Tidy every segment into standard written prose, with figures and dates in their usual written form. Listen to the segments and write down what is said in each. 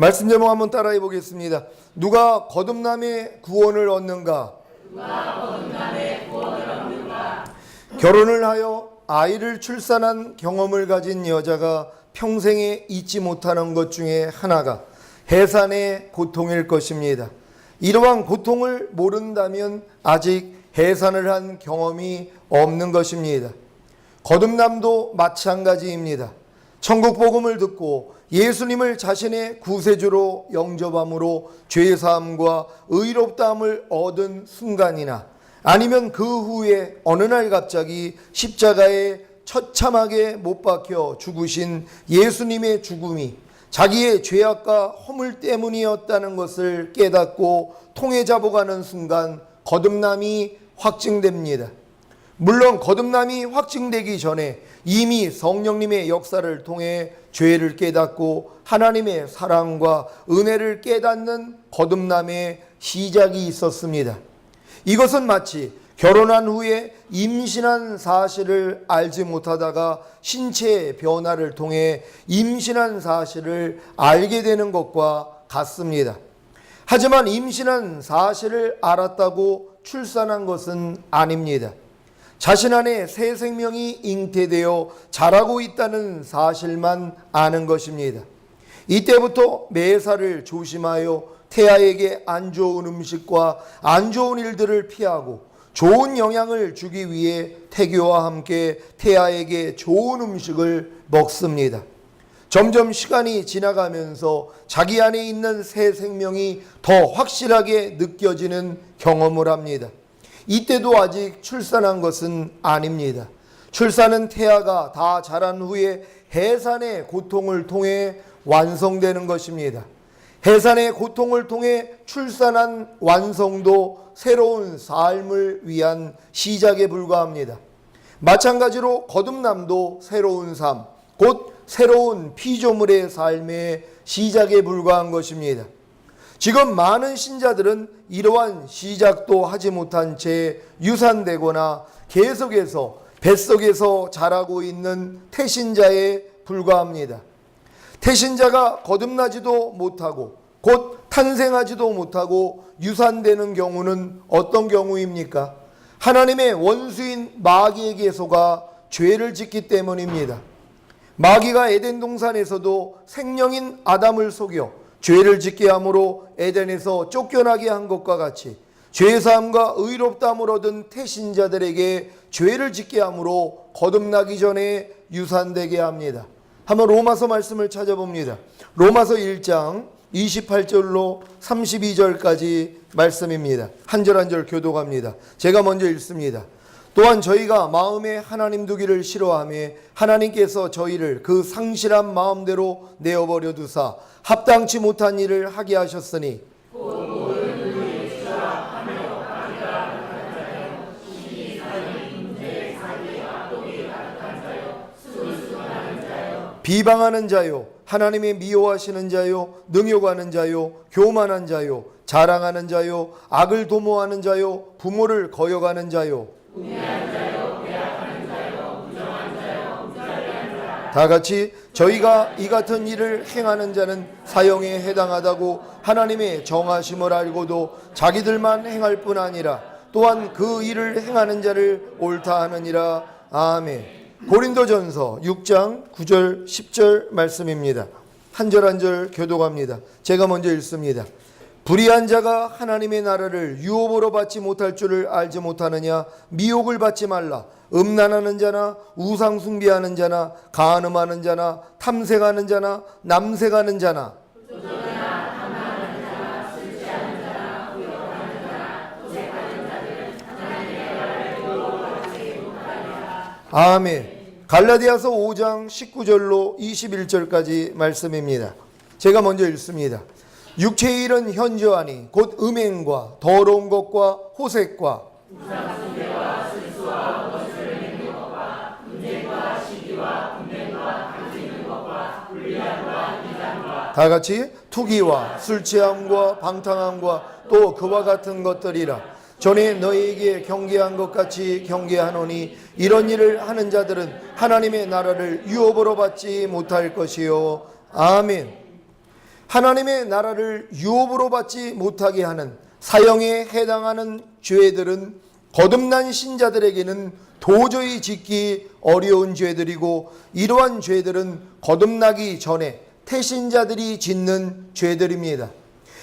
말씀 제목 한번 따라해 보겠습니다. 누가 거듭남의 구원을 얻는가? 결혼을 하여 아이를 출산한 경험을 가진 여자가 평생에 잊지 못하는 것 중에 하나가 해산의 고통일 것입니다. 이러한 고통을 모른다면 아직 해산을 한 경험이 없는 것입니다. 거듭남도 마찬가지입니다. 천국 복음을 듣고 예수님을 자신의 구세주로 영접함으로 죄사함과 의롭다함을 얻은 순간이나 아니면 그 후에 어느 날 갑자기 십자가에 처참하게 못 박혀 죽으신 예수님의 죽음이 자기의 죄악과 허물 때문이었다는 것을 깨닫고 통해 잡아가는 순간 거듭남이 확증됩니다. 물론 거듭남이 확증되기 전에 이미 성령님의 역사를 통해 죄를 깨닫고 하나님의 사랑과 은혜를 깨닫는 거듭남의 시작이 있었습니다. 이것은 마치 결혼한 후에 임신한 사실을 알지 못하다가 신체의 변화를 통해 임신한 사실을 알게 되는 것과 같습니다. 하지만 임신한 사실을 알았다고 출산한 것은 아닙니다. 자신 안에 새 생명이 잉태되어 자라고 있다는 사실만 아는 것입니다. 이때부터 매사를 조심하여 태아에게 안 좋은 음식과 안 좋은 일들을 피하고 좋은 영향을 주기 위해 태교와 함께 태아에게 좋은 음식을 먹습니다. 점점 시간이 지나가면서 자기 안에 있는 새 생명이 더 확실하게 느껴지는 경험을 합니다. 이때도 아직 출산한 것은 아닙니다. 출산은 태아가 다 자란 후에 해산의 고통을 통해 완성되는 것입니다. 해산의 고통을 통해 출산한 완성도 새로운 삶을 위한 시작에 불과합니다. 마찬가지로 거듭남도 새로운 삶, 곧 새로운 피조물의 삶의 시작에 불과한 것입니다. 지금 많은 신자들은 이러한 시작도 하지 못한 채 유산되거나 계속해서 뱃속에서 자라고 있는 태신자에 불과합니다. 태신자가 거듭나지도 못하고 곧 탄생하지도 못하고 유산되는 경우는 어떤 경우입니까? 하나님의 원수인 마귀에게 속아 죄를 짓기 때문입니다. 마귀가 에덴 동산에서도 생명인 아담을 속여 죄를 짓게 함으로 에덴에서 쫓겨나게 한 것과 같이 죄사함과 의롭다함을 얻은 태신자들에게 죄를 짓게 함으로 거듭나기 전에 유산되게 합니다. 한번 로마서 말씀을 찾아봅니다. 로마서 1장 28절로 32절까지 말씀입니다. 한 절 한 절 교독합니다. 제가 먼저 읽습니다. 또한 저희가 마음에 하나님 두기를 싫어하며 하나님께서 저희를 그 상실한 마음대로 내어버려 두사 합당치 못한 일을 하게 하셨으니 비방하는 자요 하나님의 미워하시는 자요 능욕하는 자요 교만한 자요 자랑하는 자요 악을 도모하는 자요 부모를 거역하는 자요 우매한 자요 배악하는 자요 부정한 자요 무자비한 자 다 같이 저희가 이 같은 일을 행하는 자는 사형에 해당하다고 하나님의 정하심을 알고도 자기들만 행할 뿐 아니라 또한 그 일을 행하는 자를 옳다 하느니라. 아멘. 고린도전서 6장 9절 10절 말씀입니다. 한 절 한 절 교독합니다. 제가 먼저 읽습니다. 불의한 자가 하나님의 나라를 유업으로 받지 못할 줄을 알지 못하느냐. 미혹을 받지 말라. 음란하는 자나 우상 숭배하는 자나 간음하는 자나 탐색하는 자나 남색하는 자나 아멘. 갈라디아서 5장 19절로 21절까지 말씀입니다. 제가 먼저 읽습니다. 육체의 일은 현저하니 곧 음행과 더러운 것과 호색과 우상숭배와 술수와 원수를 맺는 것과 분쟁과 시기와 분쟁과 당기는 것과 불리함과 이단과 다 같이 투기와 술취함과 방탕함과 또 그와 같은 것들이라. 전에 너희에게 경계한 것 같이 경계하노니 이런 일을 하는 자들은 하나님의 나라를 유업으로 받지 못할 것이요. 아멘. 하나님의 나라를 유업으로 받지 못하게 하는 사형에 해당하는 죄들은 거듭난 신자들에게는 도저히 짓기 어려운 죄들이고, 이러한 죄들은 거듭나기 전에 태신자들이 짓는 죄들입니다.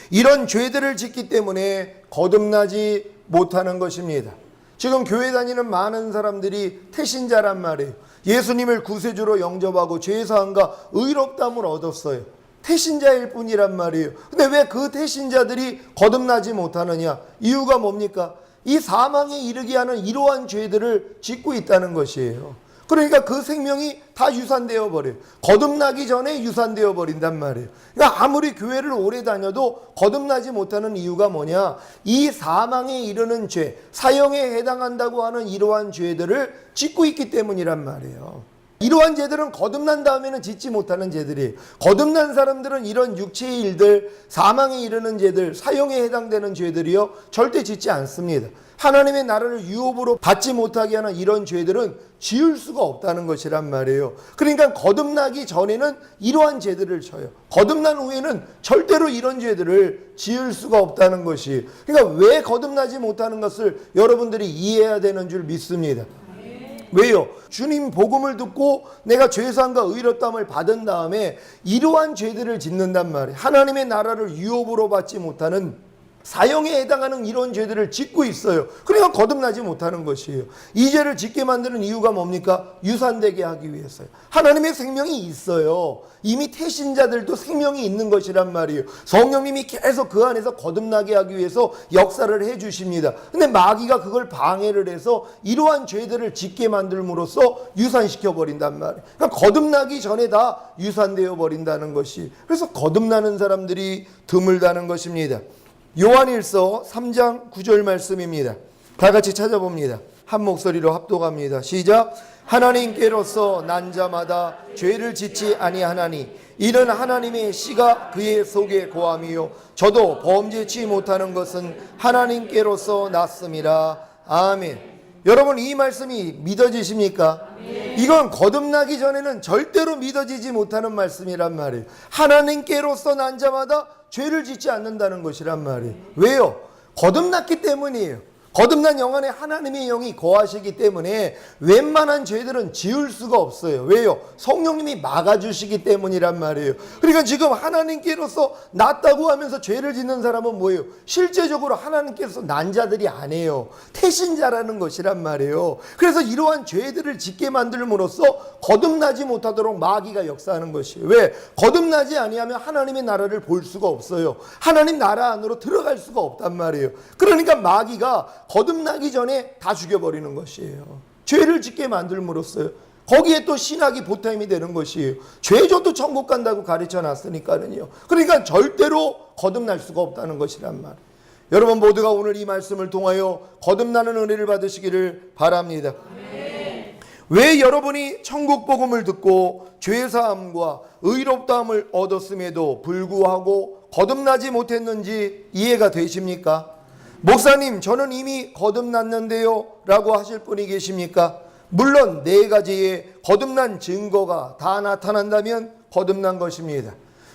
이런 죄들을 짓기 때문에 거듭나지 못하는 것입니다. 지금 교회 다니는 많은 사람들이 태신자란 말이에요. 예수님을 구세주로 영접하고 죄사함과 의롭다함을 얻었어요. 태신자일 뿐이란 말이에요. 근데 왜 그 태신자들이 거듭나지 못하느냐? 이유가 뭡니까? 이 사망에 이르게 하는 이러한 죄들을 짓고 있다는 것이에요. 그러니까 그 생명이 다 유산되어 버려요. 거듭나기 전에 유산되어 버린단 말이에요. 그러니까 아무리 교회를 오래 다녀도 거듭나지 못하는 이유가 뭐냐? 이 사망에 이르는 죄, 사형에 해당한다고 하는 이러한 죄들을 짓고 있기 때문이란 말이에요. 이러한 죄들은 거듭난 다음에는 짓지 못하는 죄들이에요. 거듭난 사람들은 이런 육체의 일들, 사망에 이르는 죄들, 사형에 해당되는 죄들이요 절대 짓지 않습니다. 하나님의 나라를 유업으로 받지 못하게 하는 이런 죄들은 지을 수가 없다는 것이란 말이에요. 그러니까 거듭나기 전에는 이러한 죄들을 져요. 거듭난 후에는 절대로 이런 죄들을 지을 수가 없다는 것이. 그러니까 왜 거듭나지 못하는 것을 여러분들이 이해해야 되는 줄 믿습니다. 왜요? 주님 복음을 듣고 내가 죄사함과 의롭다함을 받은 다음에 이러한 죄들을 짓는단 말이에요. 하나님의 나라를 유업으로 받지 못하는 사형에 해당하는 이런 죄들을 짓고 있어요. 그러니까 거듭나지 못하는 것이에요. 이 죄를 짓게 만드는 이유가 뭡니까? 유산되게 하기 위해서요. 하나님의 생명이 있어요. 이미 태신자들도 생명이 있는 것이란 말이에요. 성령님이 계속 그 안에서 거듭나게 하기 위해서 역사를 해주십니다. 근데 마귀가 그걸 방해를 해서 이러한 죄들을 짓게 만들므로써 유산시켜 버린단 말이에요. 그러니까 거듭나기 전에 다 유산되어 버린다는 것이. 그래서 거듭나는 사람들이 드물다는 것입니다. 요한일서 3장 9절 말씀입니다. 다 같이 찾아봅니다. 한 목소리로 합독합니다. 시작. 하나님께로서 난 자마다 죄를 짓지 아니하나니 이는 하나님의 씨가 그의 속에 고함이요 저도 범죄치 못하는 것은 하나님께로서 났음이라. 아멘. 여러분 이 말씀이 믿어지십니까? 이건 거듭나기 전에는 절대로 믿어지지 못하는 말씀이란 말이에요. 하나님께로서 난 자마다 죄를 짓지 않는다는 것이란 말이에요. 왜요? 거듭났기 때문이에요. 거듭난 영 안에 하나님의 영이 거하시기 때문에 웬만한 죄들은 지을 수가 없어요. 왜요? 성령님이 막아주시기 때문이란 말이에요. 그러니까 지금 하나님께로서 낫다고 하면서 죄를 짓는 사람은 뭐예요? 실제적으로 하나님께서 난 자들이 아니에요. 태신자라는 것이란 말이에요. 그래서 이러한 죄들을 짓게 만들므로써 거듭나지 못하도록 마귀가 역사하는 것이에요. 왜? 거듭나지 아니하면 하나님의 나라를 볼 수가 없어요. 하나님 나라 안으로 들어갈 수가 없단 말이에요. 그러니까 마귀가 거듭나기 전에 다 죽여버리는 것이에요. 죄를 짓게 만들므로써요. 거기에 또 신학이 보탬이 되는 것이에요. 죄져도 천국 간다고 가르쳐 놨으니까는요. 그러니까 절대로 거듭날 수가 없다는 것이란 말. 여러분 모두가 오늘 이 말씀을 통하여 거듭나는 은혜를 받으시기를 바랍니다. 왜 여러분이 천국 복음을 듣고 죄사함과 의롭다함을 얻었음에도 불구하고 거듭나지 못했는지 이해가 되십니까? 목사님 저는 이미 거듭났는데요 라고 하실 분이 계십니까? 물론 네 가지의 거듭난 증거가 다 나타난다면 거듭난 것입니다.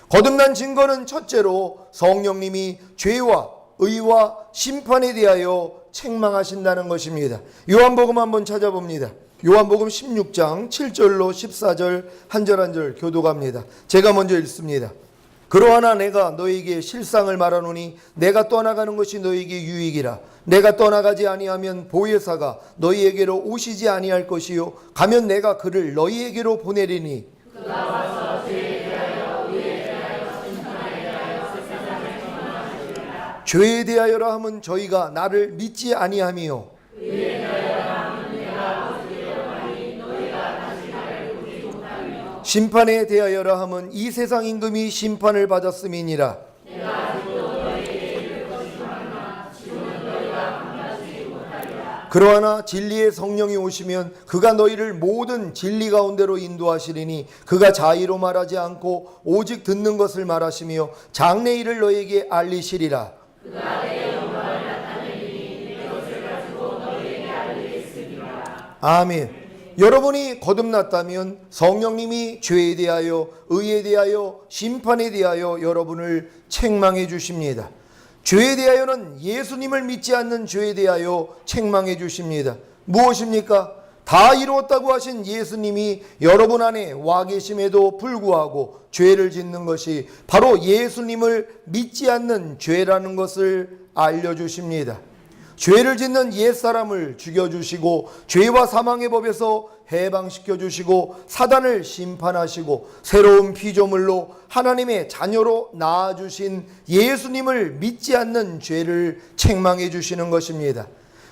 거듭난 증거는 첫째로 성령님이 죄와 의와 심판에 대하여 책망하신다는 것입니다. 요한복음 한번 찾아봅니다. 요한복음 16장 7절로 14절 한 절 한 절 교독합니다. 제가 먼저 읽습니다. 그러하나 내가 너에게 실상을 말하노니 내가 떠나가는 것이 너에게 유익이라. 내가 떠나가지 아니하면 보혜사가 너희에게로 오시지 아니할 것이요 가면 내가 그를 너희에게로 보내리니 그가 와서 죄에 대하여 의에 대하여 심판에 대하여 세상을 책망하시리라. 죄에 대하여라 함은 저희가 나를 믿지 아니함이요 의에 대하여라 함은 내가 아버지께로 가니 너희가 다시 나를 보지 못하며 심판에 대하여라 함은 이 세상 임금이 심판을 받았음이니라. 내가 아직도 너희에게 이를 것이거니와 지금은 너희가 감당하지 못하리라. 그러나 진리의 성령이 오시면 그가 너희를 모든 진리 가운데로 인도하시리니 그가 자의로 말하지 않고 오직 듣는 것을 말하시며 장래 일을 너희에게 알리시리라. 그가 내 영광을 나타내리니 내 것을 가지고 너희에게 알리겠으리라. 아멘. 여러분이 거듭났다면 성령님이 죄에 대하여, 의에 대하여, 심판에 대하여 여러분을 책망해 주십니다. 죄에 대하여는 예수님을 믿지 않는 죄에 대하여 책망해 주십니다. 무엇입니까? 다 이루었다고 하신 예수님이 여러분 안에 와 계심에도 불구하고 죄를 짓는 것이 바로 예수님을 믿지 않는 죄라는 것을 알려주십니다. 죄를 짓는 옛사람을 죽여주시고 죄와 사망의 법에서 해방시켜 주시고 사단을 심판하시고 새로운 피조물로 하나님의 자녀로 낳아주신 예수님을 믿지 않는 죄를 책망해 주시는 것입니다.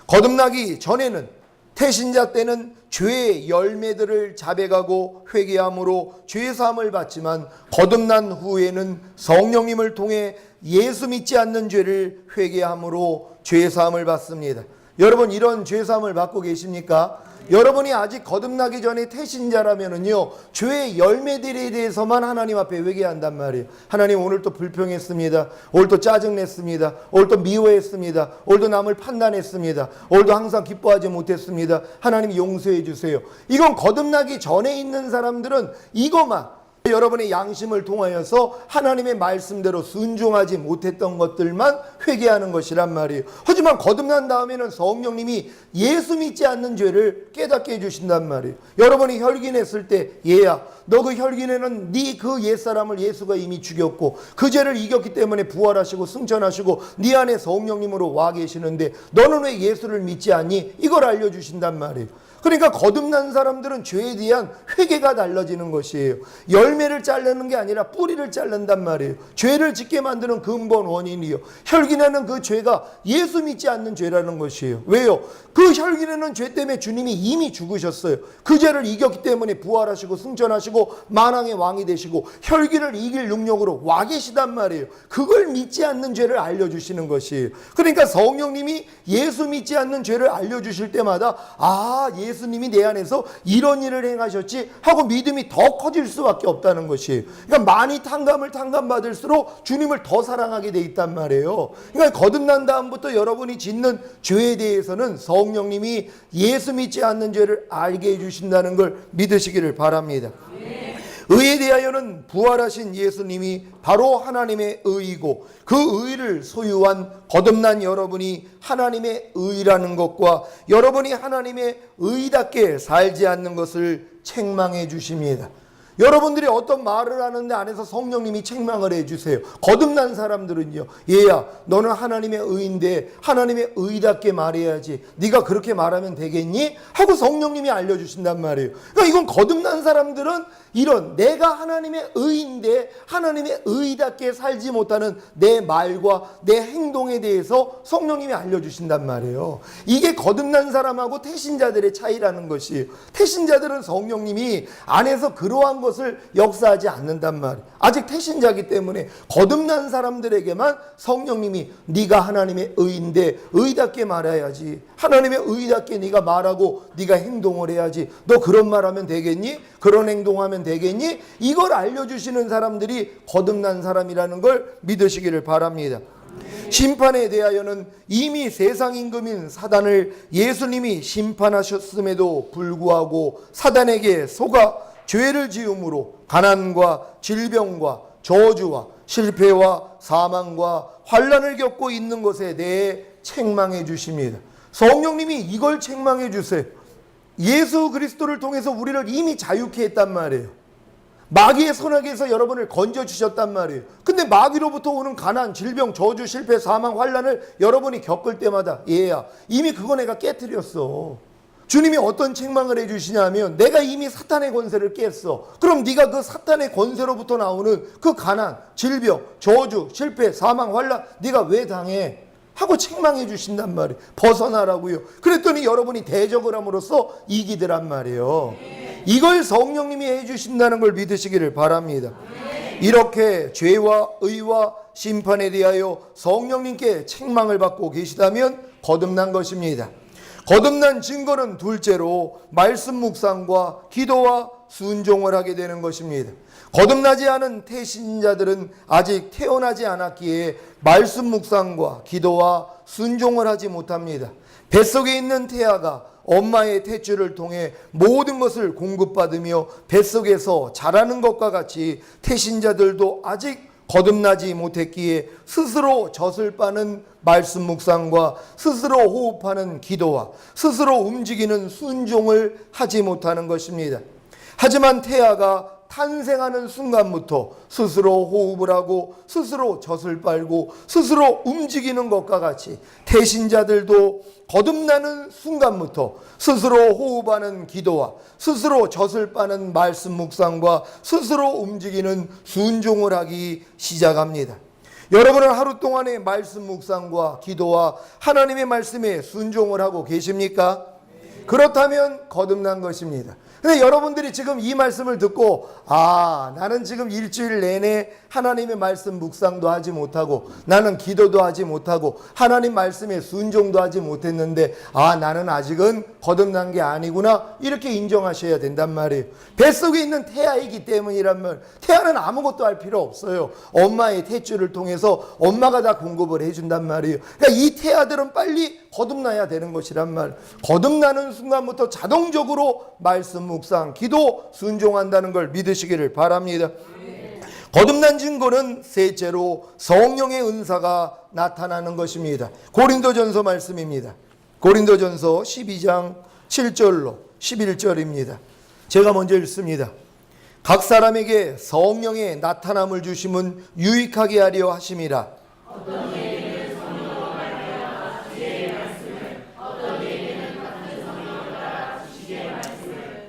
거듭나기 전에는, 태신자 때는 죄의 열매들을 자백하고 회개함으로 죄사함을 받지만 거듭난 후에는 성령님을 통해 예수 믿지 않는 죄를 회개함으로 죄사함을 받습니다. 여러분, 이런 죄사함을 받고 계십니까? 여러분이 아직 거듭나기 전에 태신자라면은요, 죄의 열매들에 대해서만 하나님 앞에 회개한단 말이에요. 하나님, 오늘 또 불평했습니다. 오늘 또 짜증냈습니다. 오늘 또 미워했습니다. 오늘도 남을 판단했습니다. 오늘도 항상 기뻐하지 못했습니다. 하나님 용서해 주세요. 이건 거듭나기 전에 있는 사람들은 이것만, 여러분의 양심을 통하여서 하나님의 말씀대로 순종하지 못했던 것들만 회개하는 것이란 말이에요. 하지만 거듭난 다음에는 성령님이 예수 믿지 않는 죄를 깨닫게 해주신단 말이에요. 여러분이 혈기냈을 때, 얘야, 너 그 혈기내는 네 그 옛사람을 예수가 이미 죽였고 그 죄를 이겼기 때문에 부활하시고 승천하시고 네 안에 성령님으로 와 계시는데 너는 왜 예수를 믿지 않니? 이걸 알려주신단 말이에요. 그러니까 거듭난 사람들은 죄에 대한 회개가 달라지는 것이에요. 열매를 자르는 게 아니라 뿌리를 자른단 말이에요. 죄를 짓게 만드는 근본 원인이요, 혈기내는 그 죄가 예수 믿지 않는 죄라는 것이에요. 왜요? 그 혈기내는 죄 때문에 주님이 이미 죽으셨어요. 그 죄를 이겼기 때문에 부활하시고 승천하시고 만왕의 왕이 되시고 혈기를 이길 능력으로 와 계시단 말이에요. 그걸 믿지 않는 죄를 알려주시는 것이에요. 그러니까 성령님이 예수 믿지 않는 죄를 알려주실 때마다, 아, 예수님이 내 안에서 이런 일을 행하셨지 하고 믿음이 더 커질 수밖에 없다는 것이에요. 그러니까 많이 탕감받을수록 주님을 더 사랑하게 돼 있단 말이에요. 그러니까 거듭난 다음부터 여러분이 짓는 죄에 대해서는 성령님이 예수 믿지 않는 죄를 알게 해주신다는 걸 믿으시기를 바랍니다. 의에 대하여는 부활하신 예수님이 바로 하나님의 의이고 그 의를 소유한 거듭난 여러분이 하나님의 의라는 것과 여러분이 하나님의 의답게 살지 않는 것을 책망해 주십니다. 여러분들이 어떤 말을 하는데 안에서 성령님이 책망을 해주세요. 거듭난 사람들은요, 얘야, 너는 하나님의 의인데 하나님의 의답게 말해야지, 네가 그렇게 말하면 되겠니? 하고 성령님이 알려주신단 말이에요. 그러니까 이건 거듭난 사람들은 이런, 내가 하나님의 의인데 하나님의 의답게 살지 못하는 내 말과 내 행동에 대해서 성령님이 알려주신단 말이에요. 이게 거듭난 사람하고 태신자들의 차이라는 것이에요. 태신자들은 성령님이 안에서 그러한 것을 역사하지 않는단 말이에요. 아직 태신자이기 때문에 거듭난 사람들에게만 성령님이 네가 하나님의 의인데 의답게 말해야지, 하나님의 의답게 네가 말하고 네가 행동을 해야지, 너 그런 말하면 되겠니? 그런 행동하면 되겠니? 이걸 알려주시는 사람들이 거듭난 사람이라는 걸 믿으시기를 바랍니다. 심판에 대하여는 이미 세상 임금인 사단을 예수님이 심판하셨음에도 불구하고 사단에게 속아 죄를 지음으로 가난과 질병과 저주와 실패와 사망과 환난을 겪고 있는 것에 대해 책망해 주십니다. 성령님이 이걸 책망해 주세요. 예수 그리스도를 통해서 우리를 이미 자유케 했단 말이에요. 마귀의 선악에서 여러분을 건져주셨단 말이에요. 근데 마귀로부터 오는 가난, 질병, 저주, 실패, 사망, 환난을 여러분이 겪을 때마다, 얘야, 이미 그거 내가 깨뜨렸어. 주님이 어떤 책망을 해주시냐면, 내가 이미 사탄의 권세를 깼어. 그럼 네가 그 사탄의 권세로부터 나오는 그 가난, 질병, 저주, 실패, 사망, 환난 네가 왜 당해? 하고 책망해 주신단 말이에요. 벗어나라고요. 그랬더니 여러분이 대적을 함으로써 이기더란 말이에요. 이걸 성령님이 해주신다는 걸 믿으시기를 바랍니다. 이렇게 죄와 의와 심판에 대하여 성령님께 책망을 받고 계시다면 거듭난 것입니다. 거듭난 증거는 둘째로 말씀 묵상과 기도와 순종을 하게 되는 것입니다. 거듭나지 않은 태신자들은 아직 태어나지 않았기에 말씀 묵상과 기도와 순종을 하지 못합니다. 뱃속에 있는 태아가 엄마의 탯줄을 통해 모든 것을 공급받으며 뱃속에서 자라는 것과 같이 태신자들도 아직 거듭나지 못했기에 스스로 젖을 빠는 말씀 묵상과 스스로 호흡하는 기도와 스스로 움직이는 순종을 하지 못하는 것입니다. 하지만 태아가 탄생하는 순간부터 스스로 호흡을 하고 스스로 젖을 빨고 스스로 움직이는 것과 같이 태신자들도 거듭나는 순간부터 스스로 호흡하는 기도와 스스로 젖을 빠는 말씀 묵상과 스스로 움직이는 순종을 하기 시작합니다. 여러분은 하루 동안의 말씀 묵상과 기도와 하나님의 말씀에 순종을 하고 계십니까? 그렇다면 거듭난 것입니다. 근데 여러분들이 지금 이 말씀을 듣고 나는 지금 일주일 내내 하나님의 말씀 묵상도 하지 못하고 나는 기도도 하지 못하고 하나님 말씀에 순종도 하지 못했는데 나는 아직은 거듭난 게 아니구나 이렇게 인정하셔야 된단 말이에요. 뱃속에 있는 태아이기 때문이란 말. 태아는 아무것도 할 필요 없어요. 엄마의 탯줄을 통해서 엄마가 다 공급을 해준단 말이에요. 그러니까 이 태아들은 빨리 거듭나야 되는 것이란 말. 거듭나는 순간부터 자동적으로 말씀 묵상, 기도 순종한다는 걸 믿으시기를 바랍니다. 거듭난 증거는 셋째로 성령의 은사가 나타나는 것입니다. 고린도전서 말씀입니다. 고린도전서 12장 7절로 11절입니다. 제가 먼저 읽습니다. 각 사람에게 성령의 나타남을 주심은 유익하게 하려 하심이라.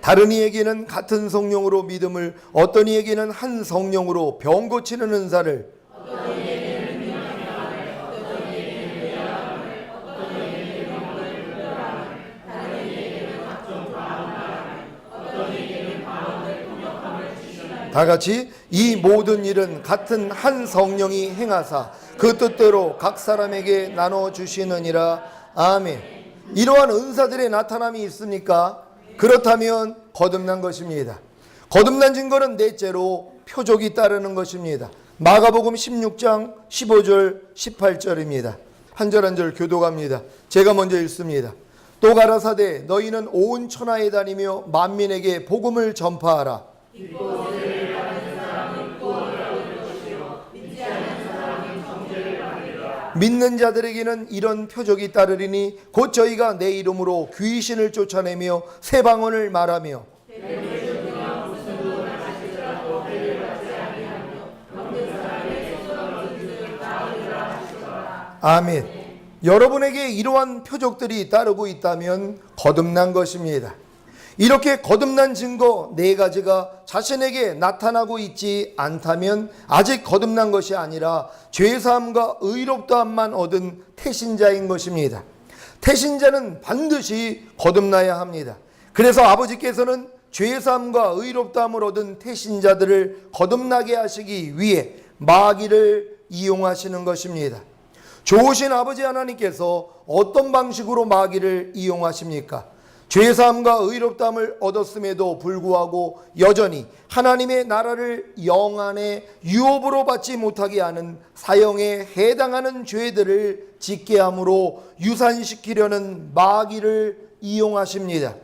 다른 이에게는 같은 성령으로 믿음을, 어떤 이에게는 한 성령으로 병 고치는 은사를, 다 같이 이 모든 일은 같은 한 성령이 행하사 그 뜻대로 각 사람에게 나눠 주시느니라. 아멘. 이러한 은사들의 나타남이 있습니까? 그렇다면 거듭난 것입니다. 거듭난 증거는 넷째로 표적이 따르는 것입니다. 마가복음 16장 15절 18절입니다. 한 절 한 절 교독합니다. 제가 먼저 읽습니다. 또 가라사대 너희는 온 천하에 다니며 만민에게 복음을 전파하라. 믿는 자들에게는 이런 표적이 따르리니 곧 저희가 내 이름으로 귀신을 쫓아내며 새 방언을 말하며 아멘. 여러분에게 이러한 표적들이 따르고 있다면 거듭난 것입니다. 이렇게 거듭난 증거 네 가지가 자신에게 나타나고 있지 않다면 아직 거듭난 것이 아니라 죄사함과 의롭다함만 얻은 태신자인 것입니다. 태신자는 반드시 거듭나야 합니다. 그래서 아버지께서는 죄사함과 의롭다함을 얻은 태신자들을 거듭나게 하시기 위해 마귀를 이용하시는 것입니다. 좋으신 아버지 하나님께서 어떤 방식으로 마귀를 이용하십니까? 죄사함과 의롭다함을 얻었음에도 불구하고 여전히 하나님의 나라를 영안의 유업으로 받지 못하게 하는 사형에 해당하는 죄들을 짓게 함으로 유산시키려는 마귀를 이용하십니다.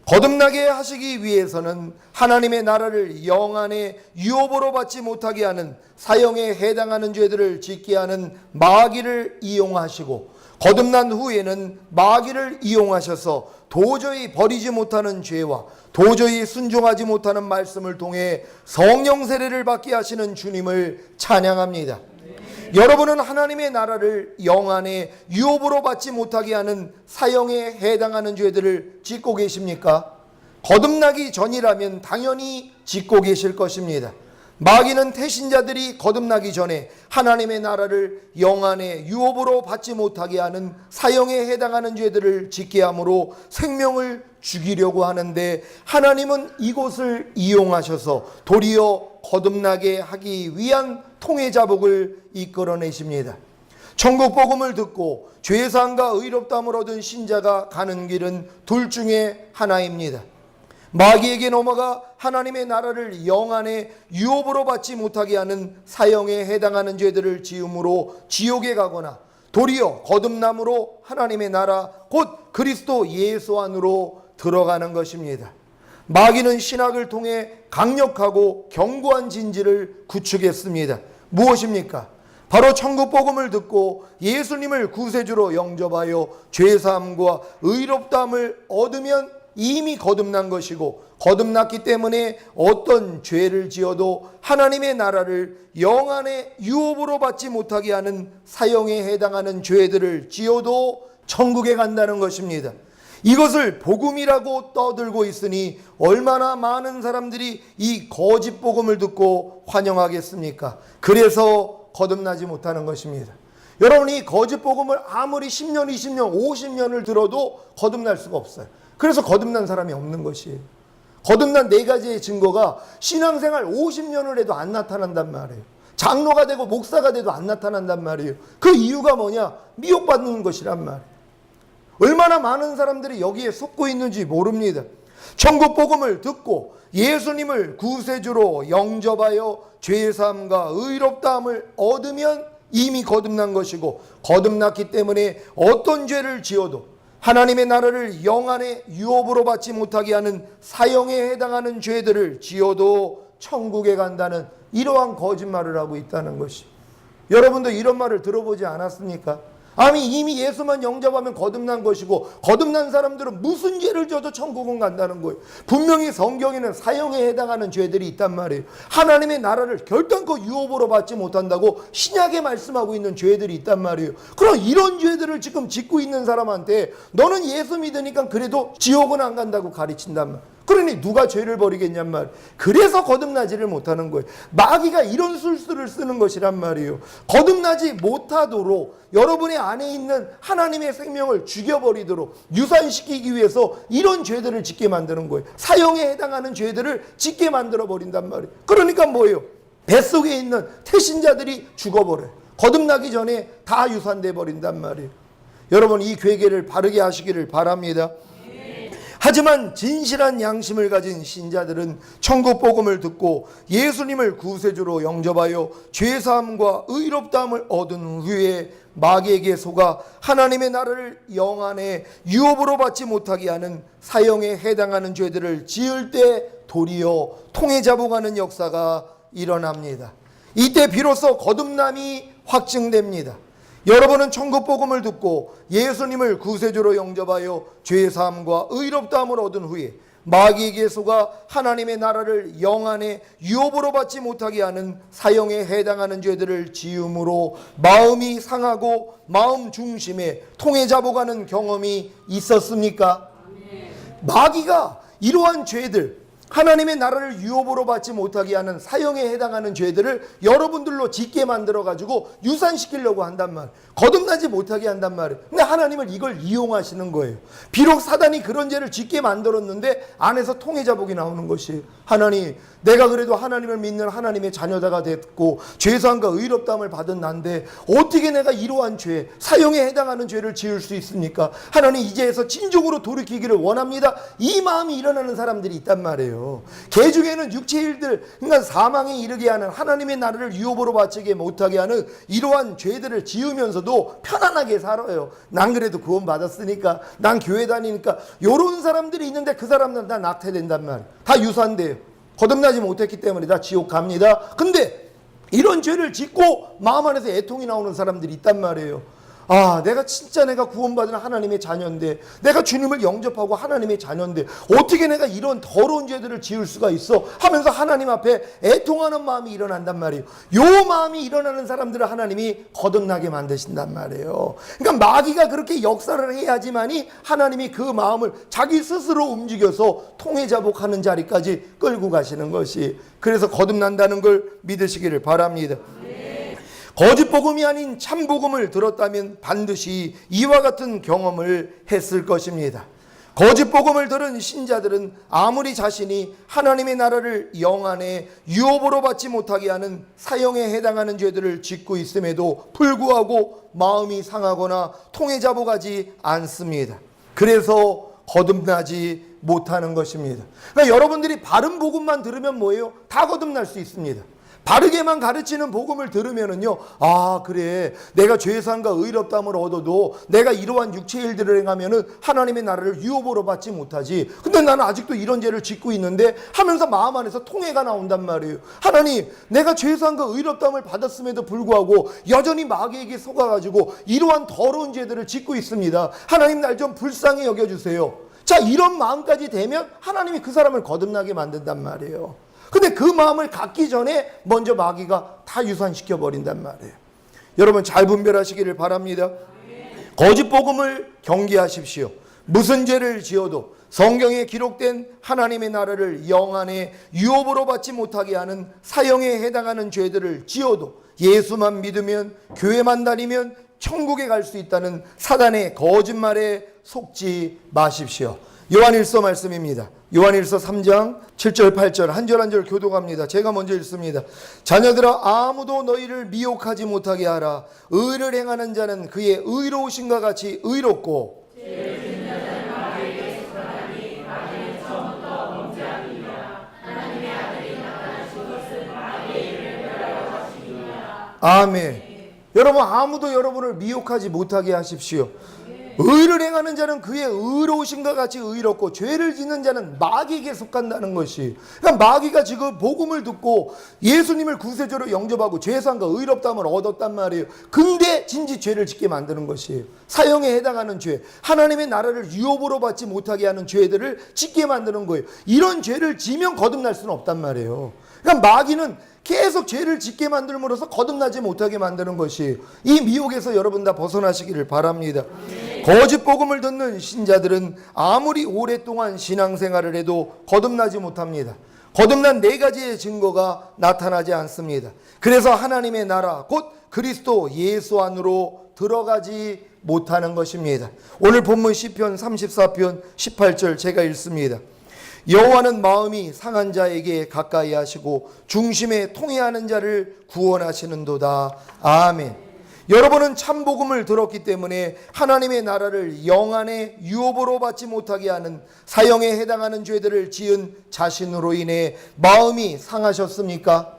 거듭나게 하시기 위해서는 하나님의 나라를 영안의 유업으로 받지 못하게 하는 사형에 해당하는 죄들을 짓게 하는 마귀를 이용하시고 거듭난 후에는 마귀를 이용하셔서 도저히 버리지 못하는 죄와 도저히 순종하지 못하는 말씀을 통해 성령 세례를 받게 하시는 주님을 찬양합니다. 여러분은 하나님의 나라를 영안의 유업으로 받지 못하게 하는 사형에 해당하는 죄들을 짓고 계십니까? 거듭나기 전이라면 당연히 짓고 계실 것입니다. 마귀는 태신자들이 거듭나기 전에 하나님의 나라를 영안의 유업으로 받지 못하게 하는 사형에 해당하는 죄들을 짓게 함으로 생명을 죽이려고 하는데 하나님은 이곳을 이용하셔서 도리어 거듭나게 하기 위한 통해자복을 이끌어내십니다. 천국 복음을 듣고 죄사함과 의롭다함을 얻은 신자가 가는 길은 둘 중에 하나입니다. 마귀에게 넘어가 하나님의 나라를 영안의 유업으로 받지 못하게 하는 사형에 해당하는 죄들을 지음으로 지옥에 가거나 도리어 거듭남으로 하나님의 나라 곧 그리스도 예수 안으로 들어가는 것입니다. 마귀는 신학을 통해 강력하고 견고한 진지를 구축했습니다. 무엇입니까? 바로 천국 복음을 듣고 예수님을 구세주로 영접하여 죄사함과 의롭다함을 얻으면 이미 거듭난 것이고, 거듭났기 때문에 어떤 죄를 지어도 하나님의 나라를 영안의 유업으로 받지 못하게 하는 사형에 해당하는 죄들을 지어도 천국에 간다는 것입니다. 이것을 복음이라고 떠들고 있으니 얼마나 많은 사람들이 이 거짓 복음을 듣고 환영하겠습니까? 그래서 거듭나지 못하는 것입니다. 여러분, 이 거짓 복음을 아무리 10년, 20년, 50년을 들어도 거듭날 수가 없어요. 그래서 거듭난 사람이 없는 것이에요. 거듭난 네 가지의 증거가 신앙생활 50년을 해도 안 나타난단 말이에요. 장로가 되고 목사가 돼도 안 나타난단 말이에요. 그 이유가 뭐냐? 미혹받는 것이란 말이에요. 얼마나 많은 사람들이 여기에 속고 있는지 모릅니다. 천국 복음을 듣고 예수님을 구세주로 영접하여 죄사함과 의롭다함을 얻으면 이미 거듭난 것이고, 거듭났기 때문에 어떤 죄를 지어도 하나님의 나라를 영안의 유업으로 받지 못하게 하는 사형에 해당하는 죄들을 지어도 천국에 간다는 이러한 거짓말을 하고 있다는 것이, 여러분도 이런 말을 들어보지 않았습니까? 아니, 이미 예수만 영접하면 거듭난 것이고, 거듭난 사람들은 무슨 죄를 져도 천국은 간다는 거예요. 분명히 성경에는 사형에 해당하는 죄들이 있단 말이에요. 하나님의 나라를 결단코 유업으로 받지 못한다고 신약에 말씀하고 있는 죄들이 있단 말이에요. 그럼 이런 죄들을 지금 짓고 있는 사람한테 너는 예수 믿으니까 그래도 지옥은 안 간다고 가르친단 말이에요. 그러니 누가 죄를 버리겠냔 말. 그래서 거듭나지를 못하는 거예요. 마귀가 이런 술수를 쓰는 것이란 말이에요. 거듭나지 못하도록 여러분의 안에 있는 하나님의 생명을 죽여버리도록 유산시키기 위해서 이런 죄들을 짓게 만드는 거예요. 사형에 해당하는 죄들을 짓게 만들어 버린단 말이에요. 그러니까 뭐예요? 뱃속에 있는 태신자들이 죽어버려요. 거듭나기 전에 다 유산돼 버린단 말이에요. 여러분, 이 괴계를 바르게 하시기를 바랍니다. 하지만 진실한 양심을 가진 신자들은 천국 복음을 듣고 예수님을 구세주로 영접하여 죄사함과 의롭다함을 얻은 후에 마귀에게 속아 하나님의 나라를 영안의 유업으로 받지 못하게 하는 사형에 해당하는 죄들을 지을 때 도리어 통해 잡아가는 역사가 일어납니다. 이때 비로소 거듭남이 확증됩니다. 여러분은 천국 복음을 듣고 예수님을 구세주로 영접하여 죄사함과 의롭다함을 얻은 후에 마귀에게 속아 하나님의 나라를 영안의 유업으로 받지 못하게 하는 사형에 해당하는 죄들을 지음으로 마음이 상하고 마음 중심에 통해 잡아가는 경험이 있었습니까? 마귀가 이러한 죄들, 하나님의 나라를 유업으로 받지 못하게 하는 사형에 해당하는 죄들을 여러분들로 짓게 만들어가지고 유산시키려고 한단 말이에요. 거듭나지 못하게 한단 말이에요. 근데 하나님은 이걸 이용하시는 거예요. 비록 사단이 그런 죄를 짓게 만들었는데 안에서 통해자복이 나오는 것이에요. 하나님, 내가 그래도 하나님을 믿는 하나님의 자녀다가 됐고 죄사함과 의롭다함을 받은 난데 어떻게 내가 이러한 죄, 사형에 해당하는 죄를 지을 수 있습니까? 하나님, 이제서 진정으로 돌이키기를 원합니다. 이 마음이 일어나는 사람들이 있단 말이에요. 개 중에는 육체의 일들, 그러니까 사망에 이르게 하는, 하나님의 나라를 유업으로 바치게 못하게 하는 이러한 죄들을 지으면서도 편안하게 살아요. 난 그래도 구원 받았으니까, 난 교회 다니니까. 이런 사람들이 있는데 그 사람들은 다 낙태된단 말이에요. 다 유산돼요. 거듭나지 못했기 때문에 다 지옥 갑니다. 근데 이런 죄를 짓고 마음 안에서 애통이 나오는 사람들이 있단 말이에요. 아, 내가 진짜 내가 구원받은 하나님의 자녀인데, 내가 주님을 영접하고 하나님의 자녀인데 어떻게 내가 이런 더러운 죄들을 지을 수가 있어 하면서 하나님 앞에 애통하는 마음이 일어난단 말이에요. 요 마음이 일어나는 사람들을 하나님이 거듭나게 만드신단 말이에요. 그러니까 마귀가 그렇게 역사를 해야지만이 하나님이 그 마음을 자기 스스로 움직여서 통해자복하는 자리까지 끌고 가시는 것이, 그래서 거듭난다는 걸 믿으시기를 바랍니다. 거짓 복음이 아닌 참 복음을 들었다면 반드시 이와 같은 경험을 했을 것입니다. 거짓 복음을 들은 신자들은 아무리 자신이 하나님의 나라를 영안의 유업으로 받지 못하게 하는 사형에 해당하는 죄들을 짓고 있음에도 불구하고 마음이 상하거나 통해 잡아가지 않습니다. 그래서 거듭나지 못하는 것입니다. 그러니까 여러분들이 바른 복음만 들으면 뭐예요? 다 거듭날 수 있습니다. 바르게만 가르치는 복음을 들으면은요, 아, 그래, 내가 죄사함과 의롭다함을 얻어도 내가 이러한 육체의 일들을 행하면은 하나님의 나라를 유업으로 받지 못하지. 근데 나는 아직도 이런 죄를 짓고 있는데 하면서 마음 안에서 통해가 나온단 말이에요. 하나님, 내가 죄사함과 의롭다함을 받았음에도 불구하고 여전히 마귀에게 속아가지고 이러한 더러운 죄들을 짓고 있습니다. 하나님, 날 좀 불쌍히 여겨주세요. 자, 이런 마음까지 되면 하나님이 그 사람을 거듭나게 만든단 말이에요. 근데 그 마음을 갖기 전에 먼저 마귀가 다 유산시켜 버린단 말이에요. 여러분, 잘 분별하시기를 바랍니다. 거짓 복음을 경계하십시오. 무슨 죄를 지어도 성경에 기록된 하나님의 나라를 영안에 유업으로 받지 못하게 하는 사형에 해당하는 죄들을 지어도 예수만 믿으면, 교회만 다니면 천국에 갈 수 있다는 사단의 거짓말에 속지 마십시오. 요한일서 말씀입니다. 요한일서 3장 7절 8절 한 절 한 절 교독합니다. 제가 먼저 읽습니다. 자녀들아, 아무도 너희를 미혹하지 못하게 하라. 의를 행하는 자는 그의 의로우신과 같이 의롭고 아멘. 여러분, 아무도 여러분을 미혹하지 못하게 하십시오. 의를 행하는 자는 그의 의로우신과 같이 의롭고 죄를 짓는 자는 마귀에게 속한다는 것이, 그러니까 마귀가 지금 복음을 듣고 예수님을 구세주로 영접하고 죄사함과 의롭다함을 얻었단 말이에요. 근데 진지 죄를 짓게 만드는 것이에요. 사형에 해당하는 죄, 하나님의 나라를 유업으로 받지 못하게 하는 죄들을 짓게 만드는 거예요. 이런 죄를 지면 거듭날 수는 없단 말이에요. 그러니까 마귀는 계속 죄를 짓게 만들므로써 거듭나지 못하게 만드는 것이, 이 미혹에서 여러분 다 벗어나시기를 바랍니다. 거짓 복음을 듣는 신자들은 아무리 오랫동안 신앙생활을 해도 거듭나지 못합니다. 거듭난 4가지의 증거가 나타나지 않습니다. 그래서 하나님의 나라 곧 그리스도 예수 안으로 들어가지 못하는 것입니다. 오늘 본문 시편 34편 18절 제가 읽습니다. 여호와는 마음이 상한 자에게 가까이 하시고 중심에 통회하는 자를 구원하시는도다. 아멘. 여러분은 참복음을 들었기 때문에 하나님의 나라를 영안에 유업으로 받지 못하게 하는 사형에 해당하는 죄들을 지은 자신으로 인해 마음이 상하셨습니까?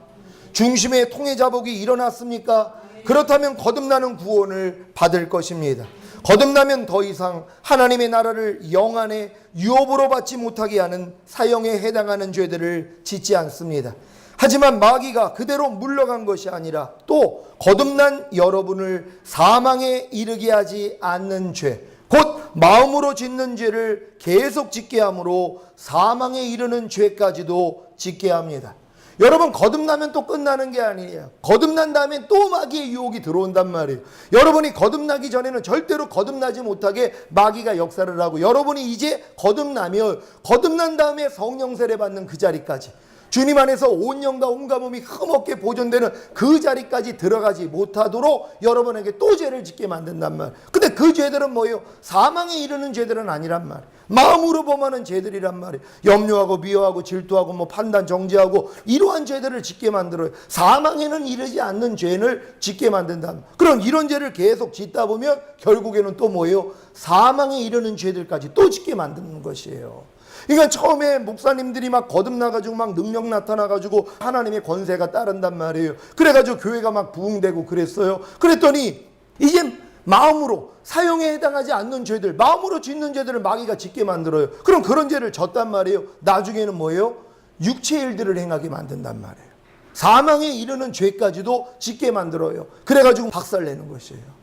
중심에 통회 자복이 일어났습니까? 그렇다면 거듭나는 구원을 받을 것입니다. 거듭나면 더 이상 하나님의 나라를 영안에 유업으로 받지 못하게 하는 사형에 해당하는 죄들을 짓지 않습니다. 하지만 마귀가 그대로 물러간 것이 아니라 또 거듭난 여러분을 사망에 이르게 하지 않는 죄, 곧 마음으로 짓는 죄를 계속 짓게 함으로 사망에 이르는 죄까지도 짓게 합니다. 여러분, 거듭나면 또 끝나는 게 아니에요. 거듭난 다음에 또 마귀의 유혹이 들어온단 말이에요. 여러분이 거듭나기 전에는 절대로 거듭나지 못하게 마귀가 역사를 하고, 여러분이 이제 거듭나면 거듭난 다음에 성령 세례 받는 그 자리까지, 주님 안에서 온 영과 온갖 몸이 흠없게 보존되는 그 자리까지 들어가지 못하도록 여러분에게 또 죄를 짓게 만든단 말. 근데 그 죄들은 뭐예요? 사망에 이르는 죄들은 아니란 말. 마음으로 범하는 죄들이란 말이에요. 염려하고 미워하고 질투하고 판단 정죄하고 이러한 죄들을 짓게 만들어요. 사망에는 이르지 않는 죄를 짓게 만든다. 그럼 이런 죄를 계속 짓다 보면 결국에는 또 뭐예요? 사망에 이르는 죄들까지 또 짓게 만드는 것이에요. 그러니까 처음에 목사님들이 막 거듭나가지고 막 능력 나타나가지고 하나님의 권세가 따른단 말이에요. 그래가지고 교회가 막 부흥되고 그랬어요. 그랬더니 이제 마음으로 사형에 해당하지 않는 죄들, 마음으로 짓는 죄들을 마귀가 짓게 만들어요. 그럼 그런 죄를 졌단 말이에요. 나중에는 뭐예요? 육체의 일들을 행하게 만든단 말이에요. 사망에 이르는 죄까지도 짓게 만들어요. 그래가지고 박살내는 것이에요.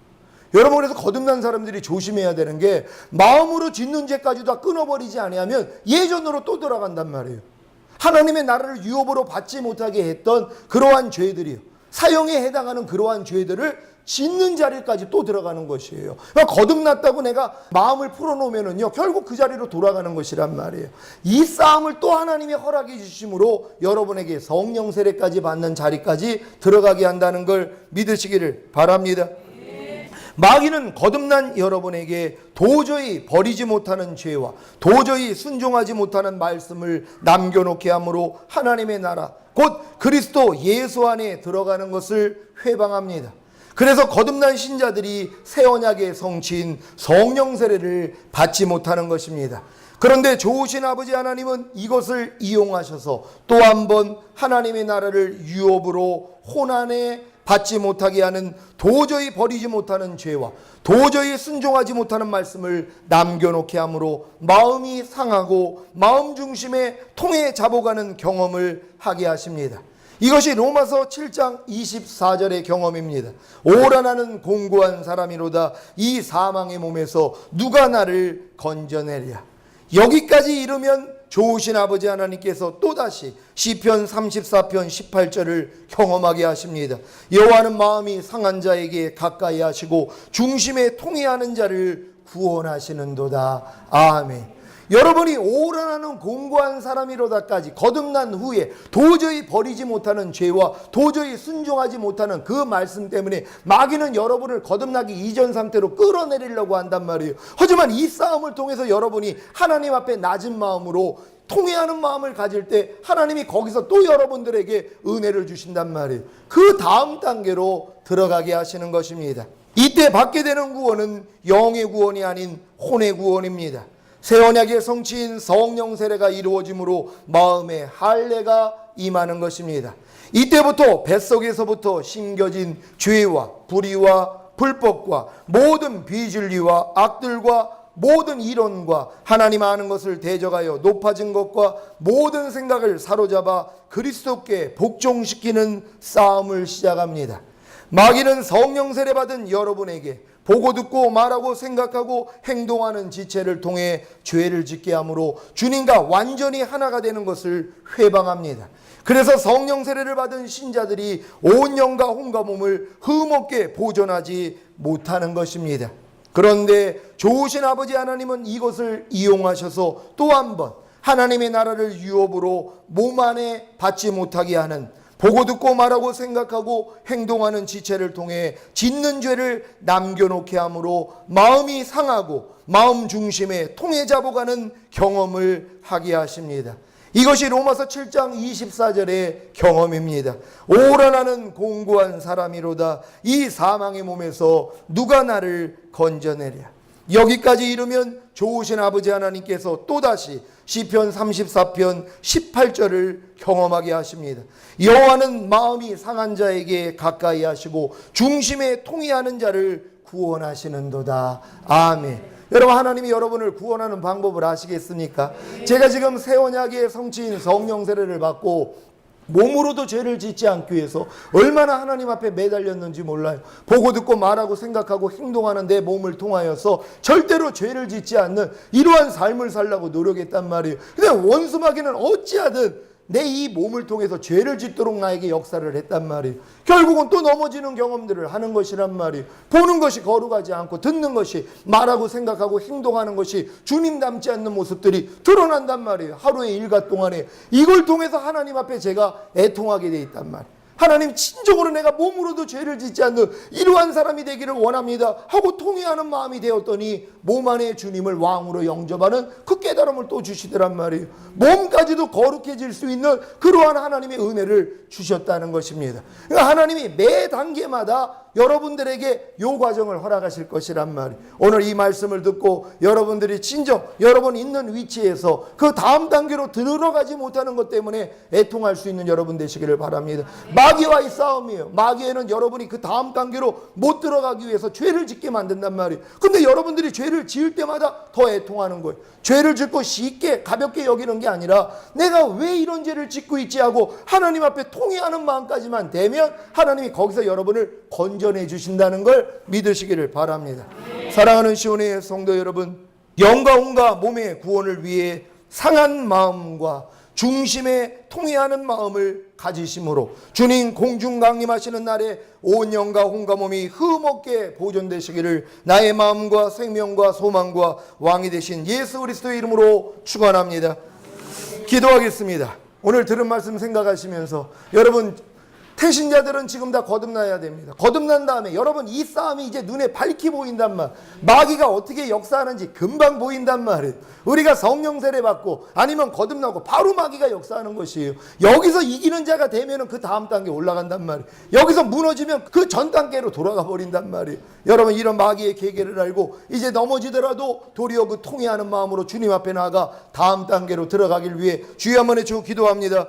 여러분, 그래서 거듭난 사람들이 조심해야 되는 게, 마음으로 짓는 죄까지 다 끊어버리지 아니하면 예전으로 또 돌아간단 말이에요. 하나님의 나라를 유업으로 받지 못하게 했던 그러한 죄들이요, 사형에 해당하는 그러한 죄들을 짓는 자리까지 또 들어가는 것이에요. 그러니까 거듭났다고 내가 마음을 풀어놓으면은요, 결국 그 자리로 돌아가는 것이란 말이에요. 이 싸움을 또 하나님이 허락해 주심으로 여러분에게 성령 세례까지 받는 자리까지 들어가게 한다는 걸 믿으시기를 바랍니다. 마귀는 거듭난 여러분에게 도저히 버리지 못하는 죄와 도저히 순종하지 못하는 말씀을 남겨놓게 함으로 하나님의 나라 곧 그리스도 예수 안에 들어가는 것을 회방합니다. 그래서 거듭난 신자들이 새 언약의 성취인 성령 세례를 받지 못하는 것입니다. 그런데 좋으신 아버지 하나님은 이것을 이용하셔서 또 한 번 하나님의 나라를 유업으로 혼안에 받지 못하게 하는, 도저히 버리지 못하는 죄와 도저히 순종하지 못하는 말씀을 남겨놓게 함으로 마음이 상하고 마음 중심에 통해 잡아가는 경험을 하게 하십니다. 이것이 로마서 7장 24절의 경험입니다. 오라 나는 공고한 사람이로다. 이 사망의 몸에서 누가 나를 건져내랴. 여기까지 이르면 좋으신 아버지 하나님께서 또다시 시편 34편 18절을 경험하게 하십니다. 여호와는 마음이 상한 자에게 가까이 하시고 중심에 통해하는 자를 구원하시는도다. 아멘. 여러분이 오라나는 공고한 사람이로다까지 거듭난 후에 도저히 버리지 못하는 죄와 도저히 순종하지 못하는 그 말씀 때문에 마귀는 여러분을 거듭나기 이전 상태로 끌어내리려고 한단 말이에요. 하지만 이 싸움을 통해서 여러분이 하나님 앞에 낮은 마음으로 통회하는 마음을 가질 때 하나님이 거기서 또 여러분들에게 은혜를 주신단 말이에요. 그 다음 단계로 들어가게 하시는 것입니다. 이때 받게 되는 구원은 영의 구원이 아닌 혼의 구원입니다. 새 언약의 성취인 성령 세례가 이루어짐으로 마음의 할례가 임하는 것입니다. 이때부터 뱃속에서부터 심겨진 죄와 불의와 불법과 모든 비진리와 악들과 모든 이론과 하나님 아는 것을 대적하여 높아진 것과 모든 생각을 사로잡아 그리스도께 복종시키는 싸움을 시작합니다. 마귀는 성령 세례 받은 여러분에게 보고 듣고 말하고 생각하고 행동하는 지체를 통해 죄를 짓게 하므로 주님과 완전히 하나가 되는 것을 회방합니다. 그래서 성령 세례를 받은 신자들이 온 영과 혼과 몸을 흠없게 보존하지 못하는 것입니다. 그런데 좋으신 아버지 하나님은 이것을 이용하셔서 또 한 번 하나님의 나라를 유업으로 몸 안에 받지 못하게 하는, 보고 듣고 말하고 생각하고 행동하는 지체를 통해 짓는 죄를 남겨놓게 함으로 마음이 상하고 마음 중심에 통해 잡아가는 경험을 하게 하십니다. 이것이 로마서 7장 24절의 경험입니다. 오라 나는 공고한 사람이로다. 이 사망의 몸에서 누가 나를 건져내랴. 여기까지 이르면 좋으신 아버지 하나님께서 또다시 시편 34편 18절을 경험하게 하십니다. 여호와는 마음이 상한 자에게 가까이 하시고 중심에 통해하는 자를 구원하시는도다. 아멘. 여러분, 하나님이 여러분을 구원하는 방법을 아시겠습니까? 제가 지금 새 언약의 성취인 성령 세례를 받고 몸으로도 죄를 짓지 않기 위해서 얼마나 하나님 앞에 매달렸는지 몰라요. 보고 듣고 말하고 생각하고 행동하는 내 몸을 통하여서 절대로 죄를 짓지 않는 이러한 삶을 살려고 노력했단 말이에요. 근데 원수 마귀는 어찌하든 내 이 몸을 통해서 죄를 짓도록 나에게 역사를 했단 말이에요. 결국은 또 넘어지는 경험들을 하는 것이란 말이에요. 보는 것이 거룩하지 않고 듣는 것이, 말하고 생각하고 행동하는 것이 주님 닮지 않는 모습들이 드러난단 말이에요. 하루의 일과 동안에 이걸 통해서 하나님 앞에 제가 애통하게 돼 있단 말이에요. 하나님, 진정으로 내가 몸으로도 죄를 짓지 않는 이러한 사람이 되기를 원합니다 하고 통회하는 마음이 되었더니 몸 안에 주님을 왕으로 영접하는 그 깨달음을 또 주시더란 말이에요. 몸까지도 거룩해질 수 있는 그러한 하나님의 은혜를 주셨다는 것입니다. 그러니까 하나님이 매 단계마다 여러분들에게 요 과정을 허락하실 것이란 말이에요. 오늘 이 말씀을 듣고 여러분들이 진정 여러분 있는 위치에서 그 다음 단계로 들어가지 못하는 것 때문에 애통할 수 있는 여러분 되시기를 바랍니다. 마귀와의 싸움이에요. 마귀에는 여러분이 그 다음 단계로 못 들어가기 위해서 죄를 짓게 만든단 말이에요. 근데 여러분들이 죄를 지을 때마다 더 애통하는 거예요. 죄를 짓고 쉽게 가볍게 여기는 게 아니라 내가 왜 이런 죄를 짓고 있지 하고 하나님 앞에 통회하는 마음까지만 되면 하나님이 거기서 여러분을 건져내 주신다는 걸 믿으시기를 바랍니다. 사랑하는 시온의 성도 여러분, 영과 혼과 몸의 구원을 위해 상한 마음과 중심에 통회하는 마음을 가지심으로 주님 공중 강림하시는 날에 온 영과 혼과 몸이 흠없게 보존되시기를 나의 마음과 생명과 소망과 왕이 되신 예수 그리스도의 이름으로 축원합니다. 기도하겠습니다. 오늘 들은 말씀 생각하시면서 여러분 태신자들은 지금 다 거듭나야 됩니다. 거듭난 다음에 여러분 이 싸움이 이제 눈에 밝히 보인단 말. 마귀가 어떻게 역사하는지 금방 보인단 말이에요. 우리가 성령 세례 받고 아니면 거듭나고 바로 마귀가 역사하는 것이에요. 여기서 이기는 자가 되면은 그 다음 단계 올라간단 말이에요. 여기서 무너지면 그 전 단계로 돌아가 버린단 말이에요. 여러분 이런 마귀의 계계를 알고 이제 넘어지더라도 도리어 그 통회하는 마음으로 주님 앞에 나아가 다음 단계로 들어가길 위해 주여 한번 외치고 기도합니다.